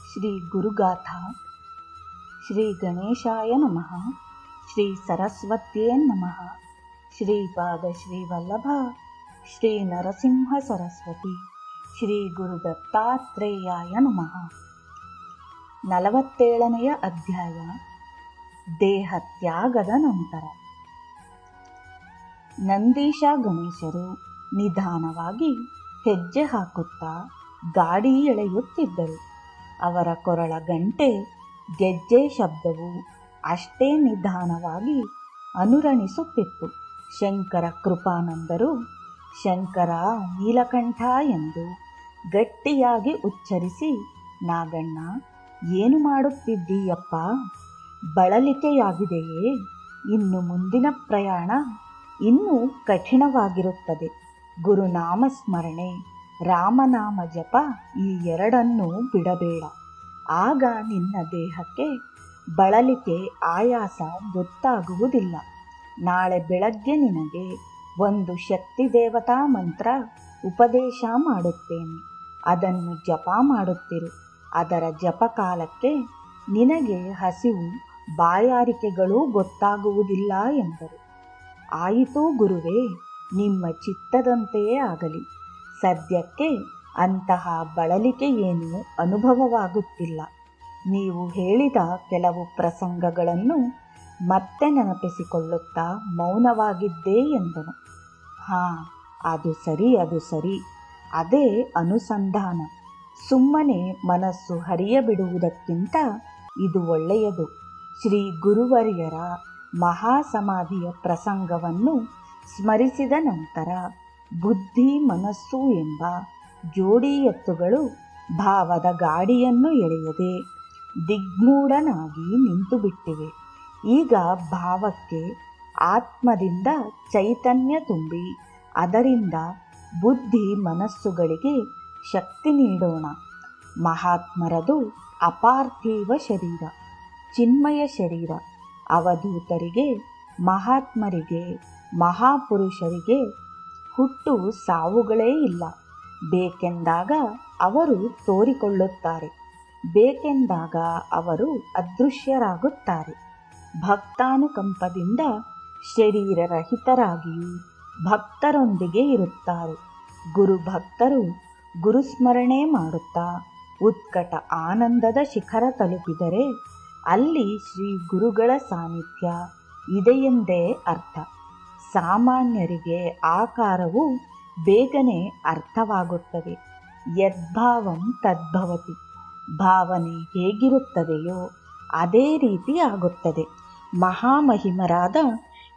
ಶ್ರೀ ಗುರುಗಾಥಾ. ಶ್ರೀ ಗಣೇಶಾಯ ನಮಃ. ಶ್ರೀ ಸರಸ್ವತ್ಯೇ ನಮಃ. ಶ್ರೀಪಾದ ಶ್ರೀವಲ್ಲಭ ಶ್ರೀ ನರಸಿಂಹ ಸರಸ್ವತಿ ಶ್ರೀ ಗುರುದತ್ತಾತ್ರೇಯಾಯ ನಮಃ. 47ನೆಯ ಅಧ್ಯಾಯ. ದೇಹತ್ಯಾಗದ ನಂತರ. ನಂದೀಶ ಗಣೇಶರು ನಿಧಾನವಾಗಿ ಹೆಜ್ಜೆ ಹಾಕುತ್ತಾ ಗಾಡಿ ಎಳೆಯುತ್ತಿದ್ದರು. ಅವರ ಕೊರಳ ಗಂಟೆ ಗೆಜ್ಜೆ ಶಬ್ದವು ಅಷ್ಟೇ ನಿಧಾನವಾಗಿ ಅನುರಣಿಸುತ್ತಿತ್ತು. ಶಂಕರ ಕೃಪಾನಂದರು ಶಂಕರ ನೀಲಕಂಠ ಎಂದು ಗಟ್ಟಿಯಾಗಿ ಉಚ್ಚರಿಸಿ, ನಾಗಣ್ಣ, ಏನು ಮಾಡುತ್ತಿದ್ದೀಯಪ್ಪ? ಬಳಲಿಕೆಯಾಗಿದೆಯೇ? ಇನ್ನು ಮುಂದಿನ ಪ್ರಯಾಣ ಇನ್ನೂ ಕಠಿಣವಾಗಿರುತ್ತದೆ. ಗುರುನಾಮ ಸ್ಮರಣೆ, ರಾಮನಾಮ ಜಪ ಈ ಎರಡನ್ನೂ ಬಿಡಬೇಡ. ಆಗ ನಿನ್ನ ದೇಹಕ್ಕೆ ಬಳಲಿಕೆ, ಆಯಾಸ ಗೊತ್ತಾಗುವುದಿಲ್ಲ. ನಾಳೆ ಬೆಳಗ್ಗೆ ನಿನಗೆ ಒಂದು ಶಕ್ತಿ ದೇವತಾ ಮಂತ್ರ ಉಪದೇಶ ಮಾಡುತ್ತೇನೆ. ಅದನ್ನು ಜಪ ಮಾಡುತ್ತಿರು. ಅದರ ಜಪಕಾಲಕ್ಕೆ ನಿನಗೆ ಹಸಿವು, ಬಾಯಾರಿಕೆಗಳೂ ಗೊತ್ತಾಗುವುದಿಲ್ಲ ಎಂದರು. ಆಯಿತು ಗುರುವೇ, ನಿಮ್ಮ ಚಿತ್ತದಂತೆಯೇ ಆಗಲಿ. ಸದ್ಯಕ್ಕೆ ಅಂತಹ ಬಳಲಿಕೆ ಏನೂ ಅನುಭವವಾಗುತ್ತಿಲ್ಲ. ನೀವು ಹೇಳಿದ ಕೆಲವು ಪ್ರಸಂಗಗಳನ್ನು ಮತ್ತೆ ನೆನಪಿಸಿಕೊಳ್ಳುತ್ತಾ ಮೌನವಾಗಿದ್ದೇ ಎಂದನು. ಅದು ಸರಿ. ಅದೇ ಅನುಸಂಧಾನ. ಸುಮ್ಮನೆ ಮನಸ್ಸು ಹರಿಯಬಿಡುವುದಕ್ಕಿಂತ ಇದು ಒಳ್ಳೆಯದು. ಶ್ರೀ ಗುರುವರ್ಯರ ಮಹಾಸಮಾಧಿಯ ಪ್ರಸಂಗವನ್ನು ಸ್ಮರಿಸಿದ ನಂತರ ಬುದ್ಧಿ, ಮನಸ್ಸು ಎಂಬ ಜೋಡಿ ಎತ್ತುಗಳು ಭಾವದ ಗಾಡಿಯನ್ನು ಎಳೆಯದೆ ದಿಗ್ಮೂಢನಾಗಿ ನಿಂತುಬಿಟ್ಟಿವೆ. ಈಗ ಭಾವಕ್ಕೆ ಆತ್ಮದಿಂದ ಚೈತನ್ಯ ತುಂಬಿ ಅದರಿಂದ ಬುದ್ಧಿ, ಮನಸ್ಸುಗಳಿಗೆ ಶಕ್ತಿ ನೀಡೋಣ. ಮಹಾತ್ಮರದು ಅಪಾರ್ಥಿವ ಶರೀರ, ಚಿನ್ಮಯ ಶರೀರ. ಅವಧೂತರಿಗೆ, ಮಹಾತ್ಮರಿಗೆ, ಮಹಾಪುರುಷರಿಗೆ ಹುಟ್ಟು ಸಾವುಗಳೇ ಇಲ್ಲ. ಬೇಕೆಂದಾಗ ಅವರು ತೋರಿಕೊಳ್ಳುತ್ತಾರೆ, ಬೇಕೆಂದಾಗ ಅವರು ಅದೃಶ್ಯರಾಗುತ್ತಾರೆ. ಭಕ್ತಾನುಕಂಪದಿಂದ ಶರೀರರಹಿತರಾಗಿಯೂ ಭಕ್ತರೊಂದಿಗೆ ಇರುತ್ತಾರೆ. ಗುರುಭಕ್ತರು ಗುರುಸ್ಮರಣೆ ಮಾಡುತ್ತಾ ಉತ್ಕಟ ಆನಂದದ ಶಿಖರ ತಲುಪಿದರೆ ಅಲ್ಲಿ ಶ್ರೀ ಗುರುಗಳ ಸಾನ್ನಿಧ್ಯ ಇದೆಯೆಂದೇ ಅರ್ಥ. ಸಾಮಾನ್ಯರಿಗೆ ಆಕಾರವು ಬೇಗನೆ ಅರ್ಥವಾಗುತ್ತದೆ. ಯದ್ಭಾವಂ ತದ್ಭವತಿ. ಭಾವನೆ ಹೇಗಿರುತ್ತದೆಯೋ ಅದೇ ರೀತಿ ಆಗುತ್ತದೆ. ಮಹಾಮಹಿಮರಾದ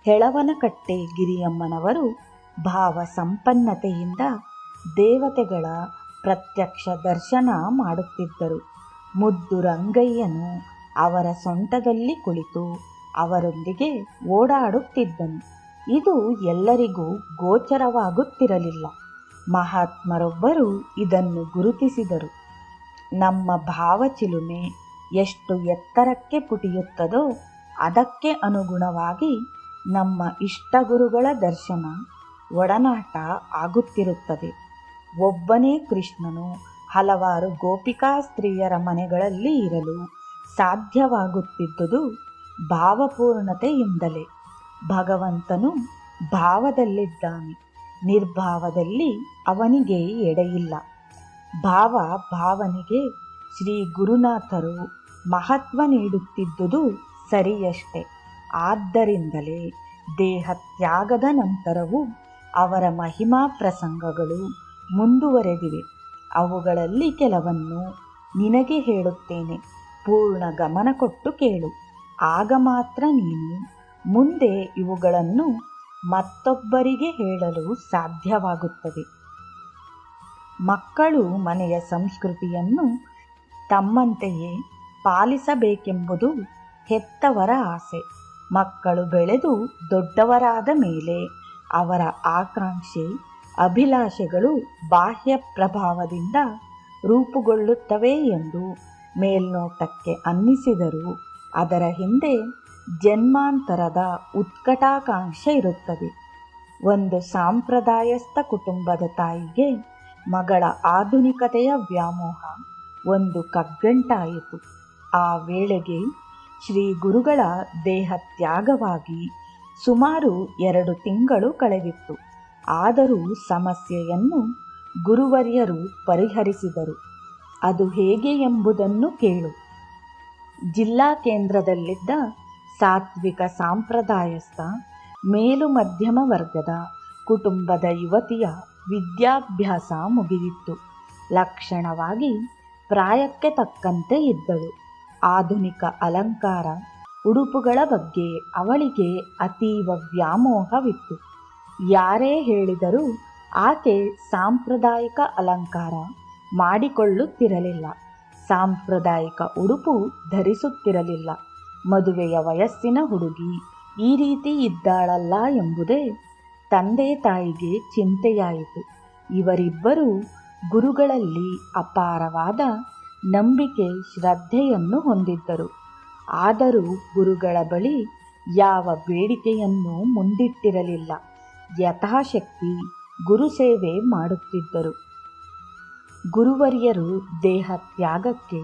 ಹೆಳವನಕಟ್ಟೆ ಗಿರಿಯಮ್ಮನವರು ಭಾವ ಸಂಪನ್ನತೆಯಿಂದ ದೇವತೆಗಳ ಪ್ರತ್ಯಕ್ಷ ದರ್ಶನ ಮಾಡುತ್ತಿದ್ದರು. ಮುದ್ದು ರಂಗಯ್ಯನು ಅವರ ಸೊಂಟದಲ್ಲಿ ಕುಳಿತು ಅವರೊಂದಿಗೆ ಓಡಾಡುತ್ತಿದ್ದನು. ಇದು ಎಲ್ಲರಿಗೂ ಗೋಚರವಾಗುತ್ತಿರಲಿಲ್ಲ. ಮಹಾತ್ಮರೊಬ್ಬರು ಇದನ್ನು ಗುರುತಿಸಿದರು. ನಮ್ಮ ಭಾವಚಿಲುಮೆ ಎಷ್ಟು ಎತ್ತರಕ್ಕೆ ಪುಟಿಯುತ್ತದೋ ಅದಕ್ಕೆ ಅನುಗುಣವಾಗಿ ನಮ್ಮ ಇಷ್ಟಗುರುಗಳ ದರ್ಶನ, ಒಡನಾಟ ಆಗುತ್ತಿರುತ್ತದೆ. ಒಬ್ಬನೇ ಕೃಷ್ಣನು ಹಲವಾರು ಗೋಪಿಕಾ ಸ್ತ್ರೀಯರ ಮನೆಗಳಲ್ಲಿ ಇರಲು ಸಾಧ್ಯವಾಗುತ್ತಿದ್ದುದು ಭಾವಪೂರ್ಣತೆಯಿಂದಲೇ. ಭಗವಂತನು ಭಾವದಲ್ಲಿದ್ದಾನೆ. ನಿರ್ಭಾವದಲ್ಲಿ ಅವನಿಗೆ ಎಡೆಯಿಲ್ಲ. ಭಾವನೆಗೆ ಶ್ರೀ ಗುರುನಾಥರು ಮಹತ್ವ ನೀಡುತ್ತಿದ್ದುದು ಸರಿಯಷ್ಟೆ. ಆದ್ದರಿಂದಲೇ ದೇಹತ್ಯಾಗದ ನಂತರವೂ ಅವರ ಮಹಿಮಾ ಪ್ರಸಂಗಗಳು ಮುಂದುವರೆದಿವೆ. ಅವುಗಳಲ್ಲಿ ಕೆಲವನ್ನು ನಿನಗೆ ಹೇಳುತ್ತೇನೆ. ಪೂರ್ಣ ಗಮನ ಕೊಟ್ಟು ಕೇಳು. ಆಗ ಮಾತ್ರ ನೀನು ಮುಂದೆ ಇವುಗಳನ್ನು ಮತ್ತೊಬ್ಬರಿಗೆ ಹೇಳಲು ಸಾಧ್ಯವಾಗುತ್ತದೆ. ಮಕ್ಕಳು ಮನೆಯ ಸಂಸ್ಕೃತಿಯನ್ನು ತಮ್ಮಂತೆಯೇ ಪಾಲಿಸಬೇಕೆಂಬುದು ಹೆತ್ತವರ ಆಸೆ. ಮಕ್ಕಳು ಬೆಳೆದು ದೊಡ್ಡವರಾದ ಮೇಲೆ ಅವರ ಆಕಾಂಕ್ಷೆ, ಅಭಿಲಾಷೆಗಳು ಬಾಹ್ಯ ಪ್ರಭಾವದಿಂದ ರೂಪುಗೊಳ್ಳುತ್ತವೆ ಎಂದು ಮೇಲ್ನೋಟಕ್ಕೆ ಅನ್ನಿಸಿದರೂ ಅದರ ಹಿಂದೆ ಜನ್ಮಾಂತರದ ಉತ್ಕಟಾಕಾಂಕ್ಷೆ ಇರುತ್ತದೆ. ಒಂದು ಸಾಂಪ್ರದಾಯಸ್ಥ ಕುಟುಂಬದ ತಾಯಿಗೆ ಮಗಳ ಆಧುನಿಕತೆಯ ವ್ಯಾಮೋಹ ಒಂದು ಕಗ್ಗಂಟಾಯಿತು. ಆ ವೇಳೆಗೆ ಶ್ರೀ ಗುರುಗಳ ದೇಹ ತ್ಯಾಗವಾಗಿ ಸುಮಾರು 2 ತಿಂಗಳು ಕಳೆದಿತ್ತು. ಆದರೂ ಸಮಸ್ಯೆಯನ್ನು ಗುರುವರ್ಯರು ಪರಿಹರಿಸಿದರು. ಅದು ಹೇಗೆ ಎಂಬುದನ್ನು ಕೇಳು. ಜಿಲ್ಲಾ ಕೇಂದ್ರದಲ್ಲಿದ್ದ ಸಾತ್ವಿಕ ಸಾಂಪ್ರದಾಯಸ್ಥ ಮೇಲು ಮಧ್ಯಮ ವರ್ಗದ ಕುಟುಂಬದ ಯುವತಿಯ ವಿದ್ಯಾಭ್ಯಾಸ ಮುಗಿದಿತ್ತು. ಲಕ್ಷಣವಾಗಿ ಪ್ರಾಯಕ್ಕೆ ತಕ್ಕಂತೆ ಇದ್ದಳು. ಆಧುನಿಕ ಅಲಂಕಾರ ಉಡುಪುಗಳ ಬಗ್ಗೆ ಅವಳಿಗೆ ಅತೀವ ವ್ಯಾಮೋಹವಿತ್ತು. ಯಾರೇ ಹೇಳಿದರೂ ಆಕೆ ಸಾಂಪ್ರದಾಯಿಕ ಅಲಂಕಾರ ಮಾಡಿಕೊಳ್ಳುತ್ತಿರಲಿಲ್ಲ. ಸಾಂಪ್ರದಾಯಿಕ ಉಡುಪು ಧರಿಸುತ್ತಿರಲಿಲ್ಲ. ಮದುವೆಯ ವಯಸ್ಸಿನ ಹುಡುಗಿ ಈ ರೀತಿ ಇದ್ದಾಳಲ್ಲ ಎಂಬುದೇ ತಂದೆ ತಾಯಿಗೆ ಚಿಂತೆಯಾಯಿತು. ಇವರಿಬ್ಬರೂ ಗುರುಗಳಲ್ಲಿ ಅಪಾರವಾದ ನಂಬಿಕೆ ಶ್ರದ್ಧೆಯನ್ನು ಹೊಂದಿದ್ದರು. ಆದರೂ ಗುರುಗಳ ಬಳಿ ಯಾವ ಬೇಡಿಕೆಯನ್ನು ಮುಂದಿಟ್ಟಿರಲಿಲ್ಲ. ಯಥಾಶಕ್ತಿ ಗುರುಸೇವೆ ಮಾಡುತ್ತಿದ್ದರು. ಗುರುವರ್ಯರು ದೇಹ ತ್ಯಾಗಕ್ಕೆ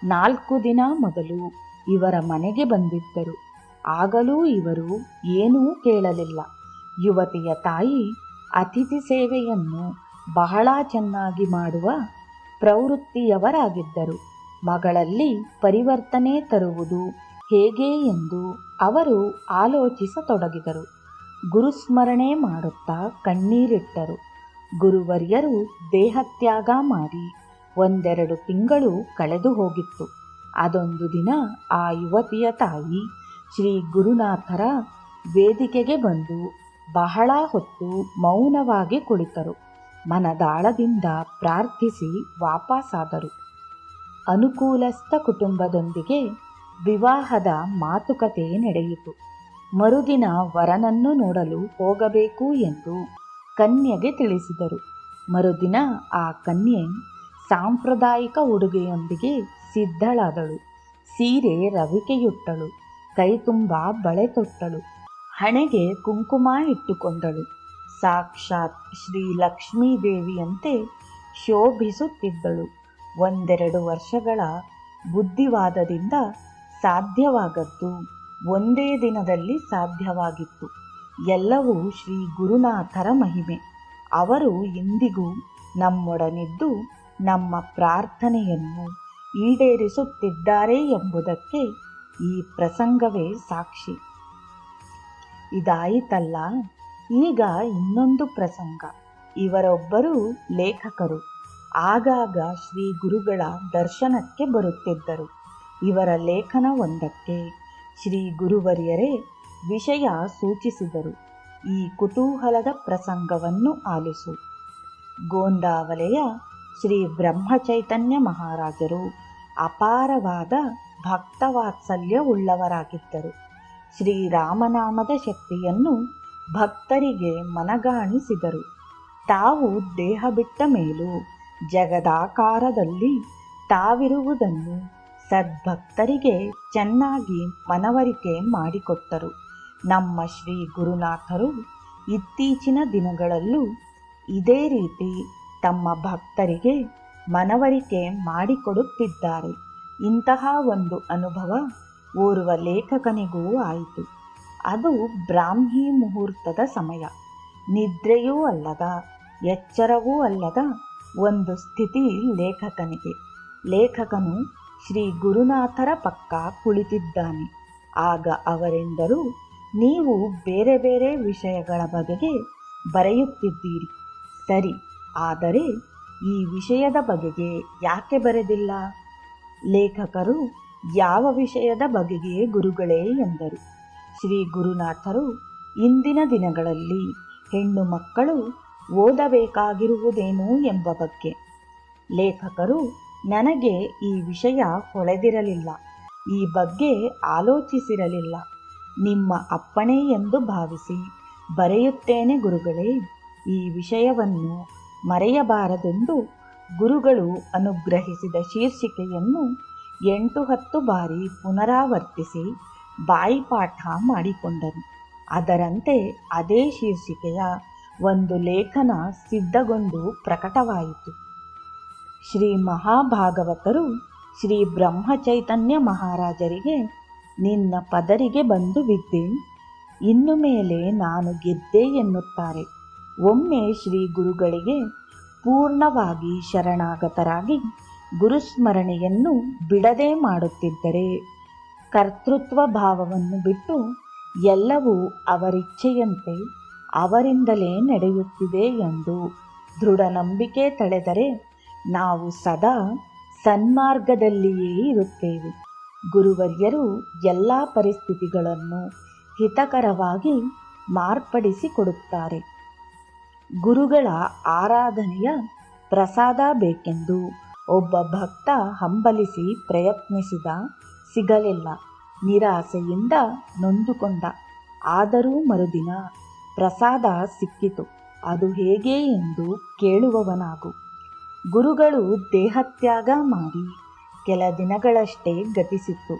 4 ದಿನ ಮೊದಲು ಇವರ ಮನೆಗೆ ಬಂದಿದ್ದರು. ಆಗಲೂ ಇವರು ಏನೂ ಕೇಳಲಿಲ್ಲ. ಯುವತಿಯ ತಾಯಿ ಅತಿಥಿ ಸೇವೆಯನ್ನು ಬಹಳ ಚೆನ್ನಾಗಿ ಮಾಡುವ ಪ್ರವೃತ್ತಿಯವರಾಗಿದ್ದರು. ಮಗಳಲ್ಲಿ ಪರಿವರ್ತನೆ ತರುವುದು ಹೇಗೆ ಎಂದು ಅವರು ಆಲೋಚಿಸತೊಡಗಿದರು. ಗುರುಸ್ಮರಣೆ ಮಾಡುತ್ತಾ ಕಣ್ಣೀರಿಟ್ಟರು. ಗುರುವರ್ಯರು ದೇಹತ್ಯಾಗ ಮಾಡಿ 1-2 ತಿಂಗಳು ಕಳೆದು ಹೋಗಿತ್ತು. ಅದೊಂದು ದಿನ ಆ ಯುವತಿಯ ತಾಯಿ ಶ್ರೀ ಗುರುನಾಥರ ವೇದಿಕೆಗೆ ಬಂದು ಬಹಳ ಹೊತ್ತು ಮೌನವಾಗಿ ಕುಳಿತರು. ಮನದಾಳದಿಂದ ಪ್ರಾರ್ಥಿಸಿ ವಾಪಸಾದರು. ಅನುಕೂಲಸ್ಥ ಕುಟುಂಬದೊಂದಿಗೆ ವಿವಾಹದ ಮಾತುಕತೆ ನಡೆಯಿತು. ಮರುದಿನ ವರನನ್ನು ನೋಡಲು ಹೋಗಬೇಕು ಎಂದು ಕನ್ಯೆಗೆ ತಿಳಿಸಿದರು. ಮರುದಿನ ಆ ಕನ್ಯೆ ಸಾಂಪ್ರದಾಯಿಕ ಉಡುಗೆಯೊಂದಿಗೆ ಸಿದ್ಧಳಾದಳು. ಸೀರೆ ರವಿಕೆಯುಟ್ಟಳು. ಕೈತುಂಬ ಬಳೆ ತೊಟ್ಟಳು. ಹಣೆಗೆ ಕುಂಕುಮ ಇಟ್ಟುಕೊಂಡಳು. ಸಾಕ್ಷಾತ್ ಶ್ರೀ ಲಕ್ಷ್ಮೀದೇವಿಯಂತೆ ಶೋಭಿಸುತ್ತಿದ್ದಳು. 1-2 ವರ್ಷಗಳ ಬುದ್ಧಿವಾದದಿಂದ ಸಾಧ್ಯವಾಗದ್ದು ಒಂದೇ ದಿನದಲ್ಲಿ ಸಾಧ್ಯವಾಗಿತ್ತು. ಎಲ್ಲವೂ ಶ್ರೀ ಗುರುನಾಥರ ಮಹಿಮೆ. ಅವರು ಇಂದಿಗೂ ನಮ್ಮೊಡನಿದ್ದು ನಮ್ಮ ಪ್ರಾರ್ಥನೆಯನ್ನು ಈಡೇರಿಸುತ್ತಿದ್ದಾರೆ ಎಂಬುದಕ್ಕೆ ಈ ಪ್ರಸಂಗವೇ ಸಾಕ್ಷಿ. ಇದಾಯಿತಲ್ಲ, ಈಗ ಇನ್ನೊಂದು ಪ್ರಸಂಗ. ಇವರೊಬ್ಬರು ಲೇಖಕರು. ಆಗಾಗ ಶ್ರೀ ಗುರುಗಳ ದರ್ಶನಕ್ಕೆ ಬರುತ್ತಿದ್ದರು. ಇವರ ಲೇಖನವೊಂದಕ್ಕೆ ಶ್ರೀ ಗುರುವರ್ಯರೇ ವಿಷಯ ಸೂಚಿಸಿದರು. ಈ ಕುತೂಹಲದ ಪ್ರಸಂಗವನ್ನು ಆಲಿಸು. ಗೋಂದಾವಲೆಯ ಶ್ರೀ ಬ್ರಹ್ಮಚೈತನ್ಯ ಮಹಾರಾಜರು ಅಪಾರವಾದ ಭಕ್ತವಾತ್ಸಲ್ಯ ಉಳ್ಳವರಾಗಿದ್ದರು. ಶ್ರೀರಾಮನಾಮದ ಶಕ್ತಿಯನ್ನು ಭಕ್ತರಿಗೆ ಮನಗಾಣಿಸಿದರು. ತಾವು ದೇಹ ಬಿಟ್ಟ ಮೇಲೂ ಜಗದಾಕಾರದಲ್ಲಿ ತಾವಿರುವುದನ್ನು ಸದ್ಭಕ್ತರಿಗೆ ಚೆನ್ನಾಗಿ ಮನವರಿಕೆ ಮಾಡಿಕೊಟ್ಟರು. ನಮ್ಮ ಶ್ರೀ ಗುರುನಾಥರು ಇತ್ತೀಚಿನ ದಿನಗಳಲ್ಲೂ ಇದೇ ರೀತಿ ತಮ್ಮ ಭಕ್ತರಿಗೆ ಮನವರಿಕೆ ಮಾಡಿಕೊಡುತ್ತಿದ್ದಾರೆ. ಇಂತಹ ಒಂದು ಅನುಭವ ಓರ್ವ ಲೇಖಕನಿಗೂ ಆಯಿತು. ಅದು ಬ್ರಾಹ್ಮಿ ಮುಹೂರ್ತದ ಸಮಯ. ನಿದ್ರೆಯೂ ಅಲ್ಲದ ಎಚ್ಚರವೂ ಅಲ್ಲದ ಒಂದು ಸ್ಥಿತಿ ಲೇಖಕನಿಗೆ. ಲೇಖಕನು ಶ್ರೀ ಗುರುನಾಥರ ಪಕ್ಕ ಕುಳಿತಿದ್ದಾನೆ. ಆಗ ಅವರೆಂದರು, ನೀವು ಬೇರೆ ಬೇರೆ ವಿಷಯಗಳ ಬಗೆಗೆ ಬರೆಯುತ್ತಿದ್ದೀರಿ ಸರಿ, ಆದರೆ ಈ ವಿಷಯದ ಬಗೆಗೆ ಯಾಕೆ ಬರೆದಿಲ್ಲ? ಲೇಖಕರು ಯಾವ ವಿಷಯದ ಬಗೆಗೆ ಗುರುಗಳೇ ಎಂದರು. ಶ್ರೀ ಗುರುನಾಥರು ಇಂದಿನ ದಿನಗಳಲ್ಲಿ ಹೆಣ್ಣು ಮಕ್ಕಳು ಓದಬೇಕಾಗಿರುವುದೇನು ಎಂಬ ಬಗ್ಗೆ. ಲೇಖಕರು, ನನಗೆ ಈ ವಿಷಯ ಹೊಳೆದಿರಲಿಲ್ಲ, ಈ ಬಗ್ಗೆ ಆಲೋಚಿಸಿರಲಿಲ್ಲ. ನಿಮ್ಮ ಅಪ್ಪಣೆ ಎಂದು ಭಾವಿಸಿ ಬರೆಯುತ್ತೇನೆ ಗುರುಗಳೇ. ಈ ವಿಷಯವನ್ನು ಮರೆಯಬಾರದೆಂದು ಗುರುಗಳು ಅನುಗ್ರಹಿಸಿದ ಶೀರ್ಷಿಕೆಯನ್ನು 8-10 ಬಾರಿ ಪುನರಾವರ್ತಿಸಿ ಬಾಯಿಪಾಠ ಮಾಡಿಕೊಂಡರು. ಅದರಂತೆ ಅದೇ ಶೀರ್ಷಿಕೆಯ ಒಂದು ಲೇಖನ ಸಿದ್ಧಗೊಂಡು ಪ್ರಕಟವಾಯಿತು. ಶ್ರೀ ಮಹಾಭಾಗವತರು ಶ್ರೀ ಬ್ರಹ್ಮಚೈತನ್ಯ ಮಹಾರಾಜರಿಗೆ ನಿನ್ನ ಪದರಿಗೆ ಬಂದು ಬಿದ್ದೆ, ಇನ್ನು ಮೇಲೆ ನಾನು ಗೆದ್ದೆ ಎನ್ನುತ್ತಾರೆ. ಒಮ್ಮೆ ಶ್ರೀ ಗುರುಗಳಿಗೆ ಪೂರ್ಣವಾಗಿ ಶರಣಾಗತರಾಗಿ ಗುರುಸ್ಮರಣೆಯನ್ನು ಬಿಡದೆ ಮಾಡುತ್ತಿದ್ದರೆ ಕರ್ತೃತ್ವ ಭಾವವನ್ನು ಬಿಟ್ಟು ಎಲ್ಲವೂ ಅವರಿಚ್ಛೆಯಂತೆ ಅವರಿಂದಲೇ ನಡೆಯುತ್ತಿದೆ ಎಂದು ದೃಢ ನಂಬಿಕೆ ತಳೆದರೆ ನಾವು ಸದಾ ಸನ್ಮಾರ್ಗದಲ್ಲಿಯೇ ಇರುತ್ತೇವೆ. ಗುರುವರ್ಯರು ಎಲ್ಲ ಪರಿಸ್ಥಿತಿಗಳನ್ನು ಹಿತಕರವಾಗಿ ಮಾರ್ಪಡಿಸಿಕೊಡುತ್ತಾರೆ. ಗುರುಗಳ ಆರಾಧನೆಯ ಪ್ರಸಾದ ಬೇಕೆಂದು ಒಬ್ಬ ಭಕ್ತ ಹಂಬಲಿಸಿ ಪ್ರಯತ್ನಿಸಿದ, ಸಿಗಲಿಲ್ಲ. ನಿರಾಸೆಯಿಂದ ನೊಂದುಕೊಂಡ. ಆದರೂ ಮರುದಿನ ಪ್ರಸಾದ ಸಿಕ್ಕಿತು. ಅದು ಹೇಗೆ ಎಂದು ಕೇಳುವವನಾಗು. ಗುರುಗಳು ದೇಹತ್ಯಾಗ ಮಾಡಿ ಕೆಲ ದಿನಗಳಷ್ಟೇ ಗತಿಸಿತ್ತು.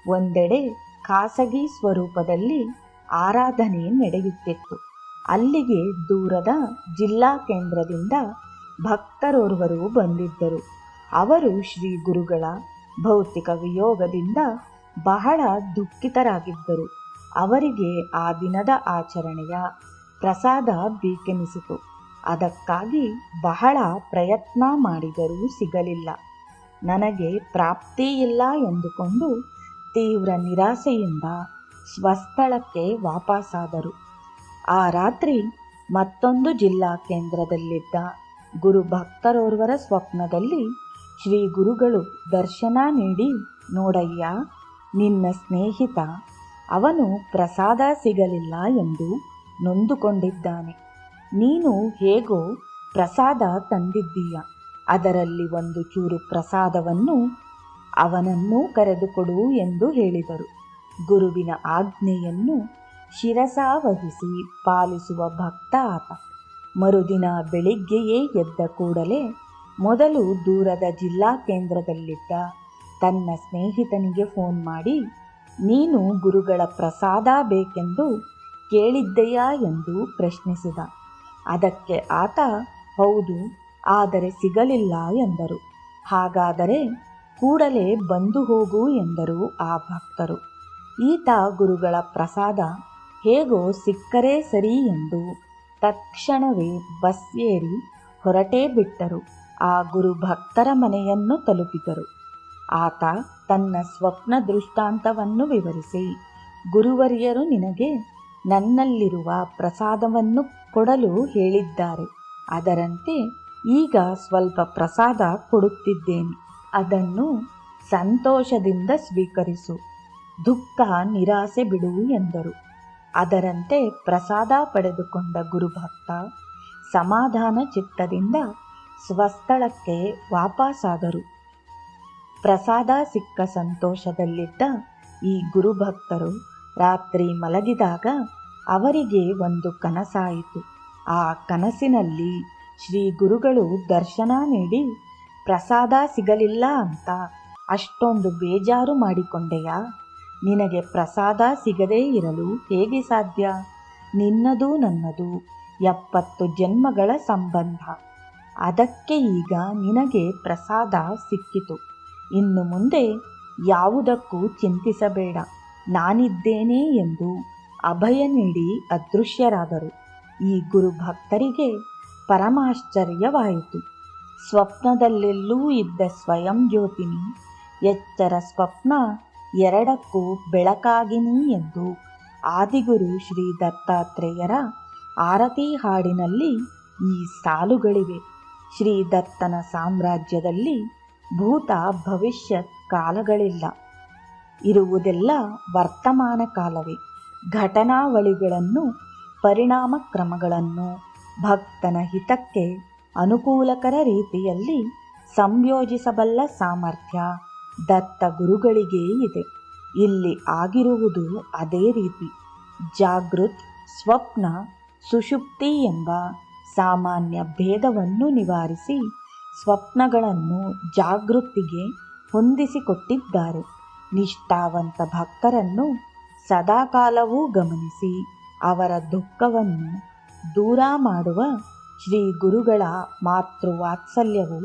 ಒಂದೆಡೆ ಖಾಸಗಿ ಸ್ವರೂಪದಲ್ಲಿ ಆರಾಧನೆ ನಡೆಯುತ್ತಿತ್ತು. ಅಲ್ಲಿಗೆ ದೂರದ ಜಿಲ್ಲಾ ಕೇಂದ್ರದಿಂದ ಭಕ್ತರೋರ್ವರು ಬಂದಿದ್ದರು. ಅವರು ಶ್ರೀ ಗುರುಗಳ ಭೌತಿಕ ವಿಯೋಗದಿಂದ ಬಹಳ ದುಃಖಿತರಾಗಿದ್ದರು. ಅವರಿಗೆ ಆ ದಿನದ ಆಚರಣೆಯ ಪ್ರಸಾದ ಬೇಕೆನಿಸಿತು. ಅದಕ್ಕಾಗಿ ಬಹಳ ಪ್ರಯತ್ನ ಮಾಡಿದರೂ ಸಿಗಲಿಲ್ಲ. ನನಗೆ ಪ್ರಾಪ್ತಿ ಇಲ್ಲ ಎಂದುಕೊಂಡು ತೀವ್ರ ನಿರಾಸೆಯಿಂದ ಸ್ವಸ್ಥಳಕ್ಕೆ ವಾಪಸ್ಸಾದರು. ಆ ರಾತ್ರಿ ಮತ್ತೊಂದು ಜಿಲ್ಲಾ ಕೇಂದ್ರದಲ್ಲಿದ್ದ ಗುರು ಭಕ್ತರೋರ್ವರ ಸ್ವಪ್ನದಲ್ಲಿ ಶ್ರೀ ಗುರುಗಳು ದರ್ಶನ ನೀಡಿ, ನೋಡಯ್ಯ, ನಿನ್ನ ಸ್ನೇಹಿತ ಅವನು ಪ್ರಸಾದ ಸಿಗಲಿಲ್ಲ ಎಂದು ನೊಂದುಕೊಂಡಿದ್ದಾನೆ. ನೀನು ಹೇಗೋ ಪ್ರಸಾದ ತಂದಿದ್ದೀಯ, ಅದರಲ್ಲಿ ಒಂದು ಚೂರು ಪ್ರಸಾದವನ್ನು ಅವನನ್ನೂ ಕರೆದುಕೊಡು ಎಂದು ಹೇಳಿದರು. ಗುರುವಿನ ಆಜ್ಞೆಯನ್ನು ಶಿರಸಾವಹಿಸಿ ಪಾಲಿಸುವ ಭಕ್ತ ಆತ. ಮರುದಿನ ಬೆಳಿಗ್ಗೆಯೇ ಎದ್ದ ಕೂಡಲೇ ಮೊದಲು ದೂರದ ಜಿಲ್ಲಾ ಕೇಂದ್ರದಲ್ಲಿದ್ದ ತನ್ನ ಸ್ನೇಹಿತನಿಗೆ ಫೋನ್ ಮಾಡಿ, ನೀನು ಗುರುಗಳ ಪ್ರಸಾದ ಬೇಕೆಂದು ಕೇಳಿದ್ದೆಯಾ ಎಂದು ಪ್ರಶ್ನಿಸಿದ. ಅದಕ್ಕೆ ಆತ, ಹೌದು, ಆದರೆ ಸಿಗಲಿಲ್ಲ ಎಂದರು. ಹಾಗಾದರೆ ಕೂಡಲೇ ಬಂದು ಹೋಗು ಎಂದರು ಆ ಭಕ್ತರು. ಈತ ಗುರುಗಳ ಪ್ರಸಾದ ಹೇಗೋ ಸಿಕ್ಕರೆ ಸರಿ ಎಂದು ತಕ್ಷಣವೇ ಬಸ್ ಏರಿ ಹೊರಟೇ ಬಿಟ್ಟರು. ಆ ಗುರು ಭಕ್ತರ ಮನೆಯನ್ನು ತಲುಪಿದರು. ಆತ ತನ್ನ ಸ್ವಪ್ನ ದೃಷ್ಟಾಂತವನ್ನು ವಿವರಿಸಿ, ಗುರುವರ್ಯರು ನಿನಗೆ ನನ್ನಲ್ಲಿರುವ ಪ್ರಸಾದವನ್ನು ಕೊಡಲು ಹೇಳಿದ್ದಾರೆ. ಅದರಂತೆ ಈಗ ಸ್ವಲ್ಪ ಪ್ರಸಾದ ಕೊಡುತ್ತಿದ್ದೇನೆ. ಅದನ್ನು ಸಂತೋಷದಿಂದ ಸ್ವೀಕರಿಸು. ದುಃಖ ನಿರಾಸೆ ಬಿಡು ಎಂದರು. ಅದರಂತೆ ಪ್ರಸಾದ ಪಡೆದುಕೊಂಡ ಗುರುಭಕ್ತ ಸಮಾಧಾನ ಚಿತ್ತದಿಂದ ಸ್ವಸ್ಥಳಕ್ಕೆ ವಾಪಸ್ಸಾದರು. ಪ್ರಸಾದ ಸಿಕ್ಕ ಸಂತೋಷದಲ್ಲಿದ್ದ ಈ ಗುರುಭಕ್ತರು ರಾತ್ರಿ ಮಲಗಿದಾಗ ಅವರಿಗೆ ಒಂದು ಕನಸಾಯಿತು. ಆ ಕನಸಿನಲ್ಲಿ ಶ್ರೀ ಗುರುಗಳು ದರ್ಶನ ನೀಡಿ, ಪ್ರಸಾದ ಸಿಗಲಿಲ್ಲ ಅಂತ ಅಷ್ಟೊಂದು ಬೇಜಾರು ಮಾಡಿಕೊಂಡೆಯಾ? ನಿನಗೆ ಪ್ರಸಾದ ಸಿಗದೇ ಇರಲು ಹೇಗೆ ಸಾಧ್ಯ? ನಿನ್ನದು ನನ್ನದು 70 ಜನ್ಮಗಳ ಸಂಬಂಧ. ಅದಕ್ಕೆ ಈಗ ನಿನಗೆ ಪ್ರಸಾದ ಸಿಕ್ಕಿತು. ಇನ್ನು ಮುಂದೆ ಯಾವುದಕ್ಕೂ ಚಿಂತಿಸಬೇಡ, ನಾನಿದ್ದೇನೆ ಎಂದು ಅಭಯ ನೀಡಿ ಅದೃಶ್ಯರಾದರು. ಈ ಗುರುಭಕ್ತರಿಗೆ ಪರಮಾಶ್ಚರ್ಯವಾಯಿತು. ಸ್ವಪ್ನದಲ್ಲೆಲ್ಲೂ ಇದ್ದ ಸ್ವಯಂ ಜ್ಯೋತಿನಿ ಎಚ್ಚರ ಸ್ವಪ್ನ ಎರಡಕ್ಕೂ ಬೆಳಕಾಗಿನಿ ಎಂದು ಆದಿಗುರು ಶ್ರೀ ದತ್ತಾತ್ರೇಯರ ಆರತಿ ಹಾಡಿನಲ್ಲಿ ಈ ಸಾಲುಗಳಿವೆ. ಶ್ರೀ ದತ್ತನ ಸಾಮ್ರಾಜ್ಯದಲ್ಲಿ ಭೂತ ಭವಿಷ್ಯ ಕಾಲಗಳಿಲ್ಲ, ಇರುವುದೆಲ್ಲ ವರ್ತಮಾನ ಕಾಲವೇ. ಘಟನಾವಳಿಗಳನ್ನು, ಪರಿಣಾಮ ಕ್ರಮಗಳನ್ನು ಭಕ್ತನ ಹಿತಕ್ಕೆ ಅನುಕೂಲಕರ ರೀತಿಯಲ್ಲಿ ಸಂಯೋಜಿಸಬಲ್ಲ ಸಾಮರ್ಥ್ಯ ದತ್ತ ಗುರುಗಳಿಗೇ ಇದೆ. ಇಲ್ಲಿ ಆಗಿರುವುದು ಅದೇ ರೀತಿ. ಜಾಗೃತ್, ಸ್ವಪ್ನ, ಸುಷುಪ್ತಿ ಎಂಬ ಸಾಮಾನ್ಯ ಭೇದವನ್ನು ನಿವಾರಿಸಿ ಸ್ವಪ್ನಗಳನ್ನು ಜಾಗೃತಿಗೆ ಹೊಂದಿಸಿಕೊಟ್ಟಿದ್ದಾರೆ. ನಿಷ್ಠಾವಂತ ಭಕ್ತರನ್ನು ಸದಾಕಾಲವೂ ಗಮನಿಸಿ ಅವರ ದುಃಖವನ್ನು ದೂರ ಮಾಡುವ ಶ್ರೀ ಗುರುಗಳ ಮಾತೃವಾತ್ಸಲ್ಯವು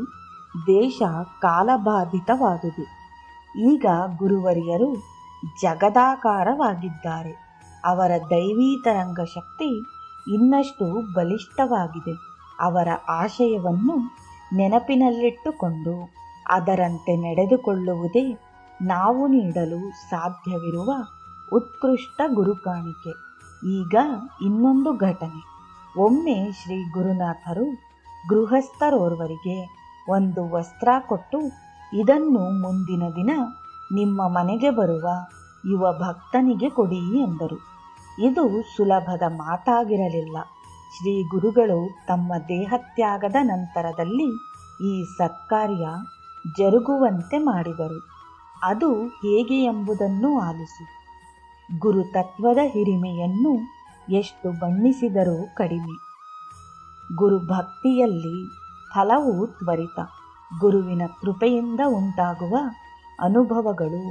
ದೇಶ ಕಾಲಬಾಧಿತವಾದುದು. ಈಗ ಗುರುವರಿಯರು ಜಗದಾಕಾರವಾಗಿದ್ದಾರೆ. ಅವರ ದೈವೀ ತರಂಗ ಶಕ್ತಿ ಇನ್ನಷ್ಟು ಬಲಿಷ್ಠವಾಗಿದೆ. ಅವರ ಆಶಯವನ್ನು ನೆನಪಿನಲ್ಲಿಟ್ಟುಕೊಂಡು ಅದರಂತೆ ನಡೆದುಕೊಳ್ಳುವುದೇ ನಾವು ನೀಡಲು ಸಾಧ್ಯವಿರುವ ಉತ್ಕೃಷ್ಟ ಗುರುಕಾಣಿಕೆ. ಈಗ ಇನ್ನೊಂದು ಘಟನೆ. ಒಮ್ಮೆ ಶ್ರೀ ಗುರುನಾಥರು ಗೃಹಸ್ಥರೋರ್ವರಿಗೆ ಒಂದು ವಸ್ತ್ರ ಕೊಟ್ಟು, ಇದನ್ನು ಮುಂದಿನ ದಿನ ನಿಮ್ಮ ಮನೆಗೆ ಬರುವ ಯುವ ಭಕ್ತನಿಗೆ ಕೊಡಿ ಎಂದರು. ಇದು ಸುಲಭದ ಮಾತಾಗಿರಲಿಲ್ಲ. ಶ್ರೀ ಗುರುಗಳು ತಮ್ಮ ದೇಹತ್ಯಾಗದ ನಂತರದಲ್ಲಿ ಈ ಸತ್ಕಾರ್ಯ ಜರುಗುವಂತೆ ಮಾಡಿದರು. ಅದು ಹೇಗೆ ಎಂಬುದನ್ನು ಆಲಿಸಿ. ಗುರುತತ್ವದ ಹಿರಿಮೆಯನ್ನು ಎಷ್ಟು ಬಣ್ಣಿಸಿದರೂ ಕಡಿಮೆ. ಗುರುಭಕ್ತಿಯಲ್ಲಿ ಫಲವು ತ್ವರಿತ. ಗುರುವಿನ ಕೃಪೆಯಿಂದ ಉಂಟಾಗುವ ಅನುಭವಗಳು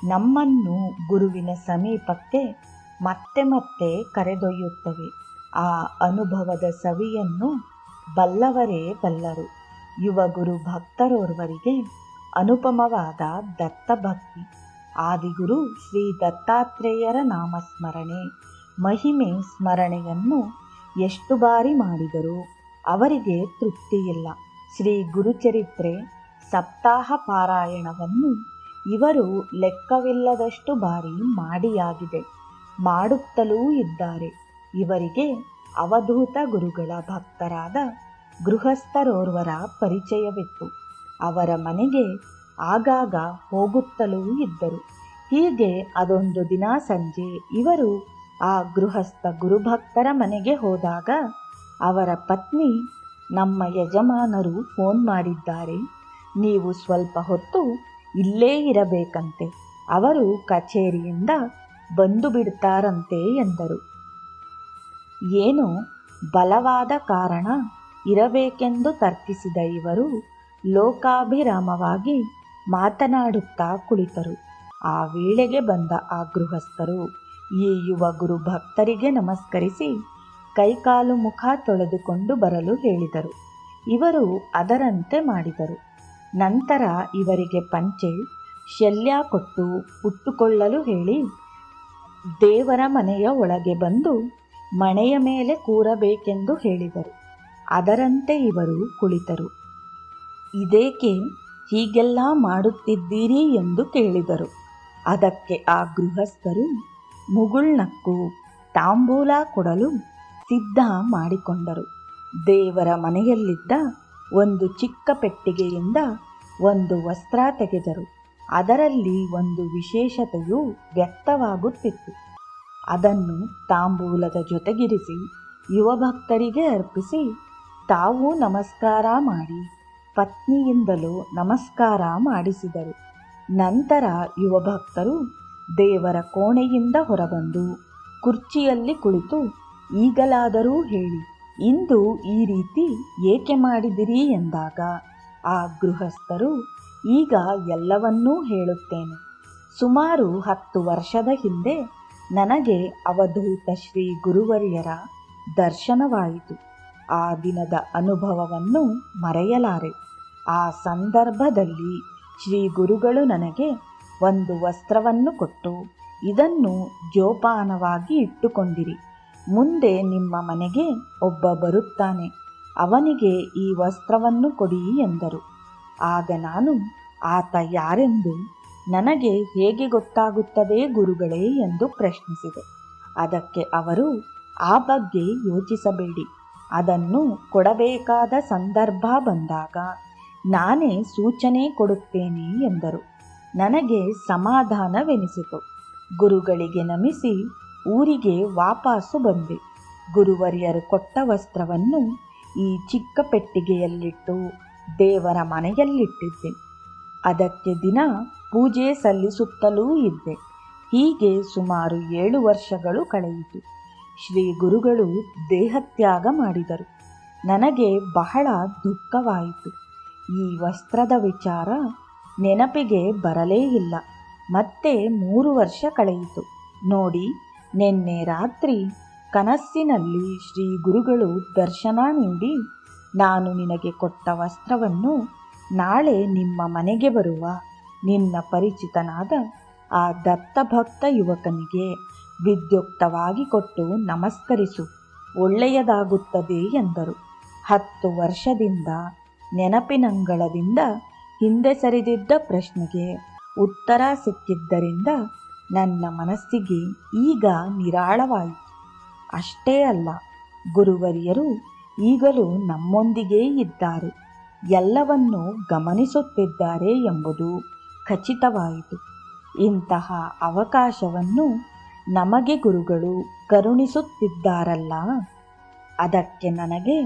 ನಮ್ಮನ್ನು ಗುರುವಿನ ಸಮೀಪಕ್ಕೆ ಮತ್ತೆ ಮತ್ತೆ ಕರೆದೊಯ್ಯುತ್ತವೆ. ಆ ಅನುಭವದ ಸವಿಯನ್ನು ಬಲ್ಲವರೇ ಬಲ್ಲರು. ಯುವ ಗುರು ಭಕ್ತರೋರ್ವರಿಗೆ ಅನುಪಮವಾದ ದತ್ತಭಕ್ತಿ. ಆದಿಗುರು ಶ್ರೀ ದತ್ತಾತ್ರೇಯರ ನಾಮಸ್ಮರಣೆ, ಮಹಿಮೆ ಸ್ಮರಣೆಯನ್ನು ಎಷ್ಟು ಬಾರಿ ಮಾಡಿದರೂ ಅವರಿಗೆ ತೃಪ್ತಿಯಿಲ್ಲ. ಶ್ರೀ ಗುರುಚರಿತ್ರೆ ಸಪ್ತಾಹ ಪಾರಾಯಣವನ್ನು ಇವರು ಲೆಕ್ಕವಿಲ್ಲದಷ್ಟು ಬಾರಿ ಮಾಡಿಯಾಗಿದೆ, ಮಾಡುತ್ತಲೂ ಇದ್ದಾರೆ. ಇವರಿಗೆ ಅವಧೂತ ಗುರುಗಳ ಭಕ್ತರಾದ ಗೃಹಸ್ಥರೋರ್ವರ ಪರಿಚಯವಿತ್ತು. ಅವರ ಮನೆಗೆ ಆಗಾಗ ಹೋಗುತ್ತಲೂ ಇದ್ದರು. ಹೀಗೆ ಅದೊಂದು ದಿನ ಸಂಜೆ ಇವರು ಆ ಗೃಹಸ್ಥ ಗುರುಭಕ್ತರ ಮನೆಗೆ ಹೋದಾಗ ಅವರ ಪತ್ನಿ, ನಮ್ಮ ಯಜಮಾನರು ಫೋನ್ ಮಾಡಿದ್ದಾರೆ, ನೀವು ಸ್ವಲ್ಪ ಹೊತ್ತು ಇಲ್ಲೇ ಇರಬೇಕಂತೆ, ಅವರು ಕಚೇರಿಯಿಂದ ಬಂದು ಬಿಡ್ತಾರಂತೆ ಎಂದರು. ಏನೋ ಬಲವಾದ ಕಾರಣ ಇರಬೇಕೆಂದು ತರ್ಕಿಸಿದ ಇವರು ಲೋಕಾಭಿರಾಮವಾಗಿ ಮಾತನಾಡುತ್ತಾ ಕುಳಿತರು. ಆ ವೇಳೆಗೆ ಬಂದ ಆ ಗೃಹಸ್ಥರು ಈ ಯುವ ಗುರು ಭಕ್ತರಿಗೆ ನಮಸ್ಕರಿಸಿ ಕೈಕಾಲು ಮುಖ ತೊಳೆದುಕೊಂಡು ಬರಲು ಹೇಳಿದರು. ಇವರು ಅದರಂತೆ ಮಾಡಿದರು. ನಂತರ ಇವರಿಗೆ ಪಂಚೆ ಶಲ್ಯ ಕೊಟ್ಟು ಉಟ್ಟುಕೊಳ್ಳಲು ಹೇಳಿ ದೇವರ ಮನೆಯ ಒಳಗೆ ಬಂದು ಮಣೆಯ ಮೇಲೆ ಕೂರಬೇಕೆಂದು ಹೇಳಿದರು. ಅದರಂತೆ ಇವರು ಕುಳಿತರು. ಇದೇಕೆ ಹೀಗೆಲ್ಲ ಮಾಡುತ್ತಿದ್ದೀರಿ ಎಂದು ಕೇಳಿದರು. ಅದಕ್ಕೆ ಆ ಗೃಹಸ್ಥರು ಮುಗುಳ್ನಕ್ಕು ತಾಂಬೂಲ ಕೊಡಲು ಸಿದ್ಧ ಮಾಡಿಕೊಂಡರು. ದೇವರ ಮನೆಯಲ್ಲಿದ್ದ ಒಂದು ಚಿಕ್ಕ ಪೆಟ್ಟಿಗೆಯಿಂದ ಒಂದು ವಸ್ತ್ರ ತೆಗೆದರು. ಅದರಲ್ಲಿ ಒಂದು ವಿಶೇಷತೆಯು ವ್ಯಕ್ತವಾಗುತ್ತಿತ್ತು. ಅದನ್ನು ತಾಂಬೂಲದ ಜೊತೆಗಿರಿಸಿ ಯುವ ಭಕ್ತರಿಗೆ ಅರ್ಪಿಸಿ ತಾವು ನಮಸ್ಕಾರ ಮಾಡಿ ಪತ್ನಿಯಿಂದಲೂ ನಮಸ್ಕಾರ ಮಾಡಿಸಿದರು. ನಂತರ ಯುವ ಭಕ್ತರು ದೇವರ ಕೋಣೆಯಿಂದ ಹೊರಬಂದು ಕುರ್ಚಿಯಲ್ಲಿ ಕುಳಿತು, ಈಗಲಾದರೂ ಹೇಳಿ, ಇಂದು ಈ ರೀತಿ ಏಕೆ ಮಾಡಿದಿರಿ ಎಂದಾಗ ಆ ಗೃಹಸ್ಥರು, ಈಗ ಎಲ್ಲವನ್ನೂ ಹೇಳುತ್ತೇನೆ. ಸುಮಾರು 10 ವರ್ಷದ ಹಿಂದೆ ನನಗೆ ಅವಧೂತ ಶ್ರೀ ಗುರುವರಿಯರ ದರ್ಶನವಾಯಿತು. ಆ ದಿನದ ಅನುಭವವನ್ನು ಮರೆಯಲಾರೆ. ಆ ಸಂದರ್ಭದಲ್ಲಿ ಶ್ರೀ ಗುರುಗಳು ನನಗೆ ಒಂದು ವಸ್ತ್ರವನ್ನು ಕೊಟ್ಟು, ಇದನ್ನು ಜೋಪಾನವಾಗಿ ಇಟ್ಟುಕೊಂಡಿರಿ, ಮುಂದೆ ನಿಮ್ಮ ಮನೆಗೆ ಒಬ್ಬ ಬರುತ್ತಾನೆ, ಅವನಿಗೆ ಈ ವಸ್ತ್ರವನ್ನು ಕೊಡಿ ಎಂದರು. ಆಗ ನಾನು, ಆತ ಯಾರೆಂದು ನನಗೆ ಹೇಗೆ ಗೊತ್ತಾಗುತ್ತದೆ ಗುರುಗಳೇ ಎಂದು ಪ್ರಶ್ನಿಸಿದೆ. ಅದಕ್ಕೆ ಅವರು, ಆ ಬಗ್ಗೆ ಯೋಚಿಸಬೇಡಿ, ಅದನ್ನು ಕೊಡಬೇಕಾದ ಸಂದರ್ಭ ಬಂದಾಗ ನಾನೇ ಸೂಚನೆ ಕೊಡುತ್ತೇನೆ ಎಂದರು. ನನಗೆ ಸಮಾಧಾನವೆನಿಸಿತು. ಗುರುಗಳಿಗೆ ನಮಿಸಿ ಊರಿಗೆ ವಾಪಸ್ಸು ಬಂದೆ. ಗುರುವರಿಯರು ಕೊಟ್ಟ ವಸ್ತ್ರವನ್ನು ಈ ಚಿಕ್ಕ ಪೆಟ್ಟಿಗೆಯಲ್ಲಿಟ್ಟು ದೇವರ ಮನೆಯಲ್ಲಿಟ್ಟಿದ್ದೆ. ಅದಕ್ಕೆ ದಿನ ಪೂಜೆ ಸಲ್ಲಿಸುತ್ತಲೂ ಇದ್ದೆ. ಹೀಗೆ ಸುಮಾರು 7 ವರ್ಷಗಳು ಕಳೆಯಿತು. ಶ್ರೀ ಗುರುಗಳು ದೇಹತ್ಯಾಗ ಮಾಡಿದರು. ನನಗೆ ಬಹಳ ದುಃಖವಾಯಿತು. ಈ ವಸ್ತ್ರದ ವಿಚಾರ ನೆನಪಿಗೆ ಬರಲೇ ಇಲ್ಲ. ಮತ್ತೆ 3 ವರ್ಷ ಕಳೆಯಿತು. ನೋಡಿ, ನಿನ್ನೆ ರಾತ್ರಿ ಕನಸಿನಲ್ಲಿ ಶ್ರೀ ಗುರುಗಳು ದರ್ಶನ ನೀಡಿ, ನಾನು ನಿನಗೆ ಕೊಟ್ಟ ವಸ್ತ್ರವನ್ನು ನಾಳೆ ನಿಮ್ಮ ಮನೆಗೆ ಬರುವ ನಿನ್ನ ಪರಿಚಿತನಾದ ಆ ದತ್ತಭಕ್ತ ಯುವಕನಿಗೆ ವಿದ್ಯುಕ್ತವಾಗಿ ಕೊಟ್ಟು ನಮಸ್ಕರಿಸು, ಒಳ್ಳೆಯದಾಗುತ್ತದೆ ಎಂದರು. 10 ವರ್ಷದಿಂದ ನೆನಪಿನಂಗಳದಿಂದ ಹಿಂದೆ ಸರಿದಿದ್ದ ಪ್ರಶ್ನೆಗೆ ಉತ್ತರ ಸಿಕ್ಕಿದ್ದರಿಂದ ನನ್ನ ಮನಸ್ಸಿಗೆ ಈಗ ನಿರಾಳವಾಯಿತು. ಅಷ್ಟೇ ಅಲ್ಲ, ಗುರುವರಿಯರು ಈಗಲೂ ನಮ್ಮೊಂದಿಗೇ ಇದ್ದಾರೆ, ಎಲ್ಲವನ್ನೂ ಗಮನಿಸುತ್ತಿದ್ದಾರೆ ಎಂಬುದು ಖಚಿತವಾಯಿತು. ಇಂತಹ ಅವಕಾಶವನ್ನು ನಮಗೆ ಗುರುಗಳು ಕರುಣಿಸುತ್ತಿದ್ದಾರಲ್ಲ, ಅದಕ್ಕೆ ನನಗೆ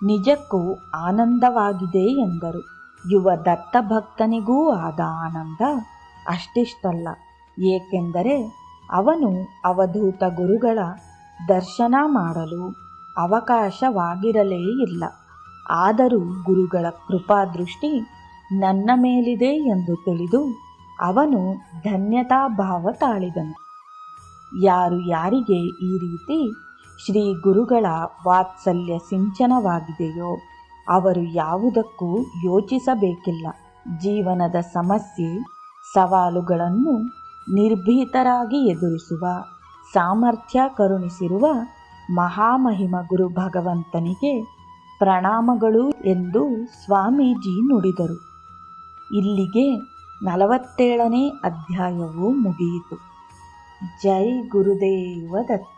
ನಿಜಕ್ಕೂ ಆನಂದವಾಗಿದೆ ಎಂದರು. ಯುವ ದತ್ತಭಕ್ತನಿಗೂ ಆದ ಆನಂದ ಅಷ್ಟಿಷ್ಟಲ್ಲ, ಏಕೆಂದರೆ ಅವನು ಅವಧೂತ ಗುರುಗಳ ದರ್ಶನ ಮಾಡಲು ಅವಕಾಶವಾಗಿರಲೇ ಇಲ್ಲ. ಆದರೂ ಗುರುಗಳ ಕೃಪಾದೃಷ್ಟಿ ನನ್ನ ಮೇಲಿದೆ ಎಂದು ತಿಳಿದು ಅವನು ಧನ್ಯತಾಭಾವ ತಾಳಿದನು. ಯಾರು ಯಾರಿಗೆ ಈ ರೀತಿ ಶ್ರೀ ಗುರುಗಳ ವಾತ್ಸಲ್ಯ ಸಿಂಚನವಾಗಿದೆಯೋ ಅವರು ಯಾವುದಕ್ಕೂ ಯೋಚಿಸಬೇಕಿಲ್ಲ. ಜೀವನದ ಸಮಸ್ಯೆ ಸವಾಲುಗಳನ್ನು ನಿರ್ಭೀತರಾಗಿ ಎದುರಿಸುವ ಸಾಮರ್ಥ್ಯ ಕರುಣಿಸಿರುವ ಮಹಾಮಹಿಮ ಗುರು ಭಗವಂತನಿಗೆ ಪ್ರಣಾಮಗಳು ಎಂದು ಸ್ವಾಮೀಜಿ ನುಡಿದರು. ಇಲ್ಲಿಗೆ 47ನೇ ಅಧ್ಯಾಯವು ಮುಗಿಯಿತು. ಜೈ ಗುರುದೇವ ದತ್ತ.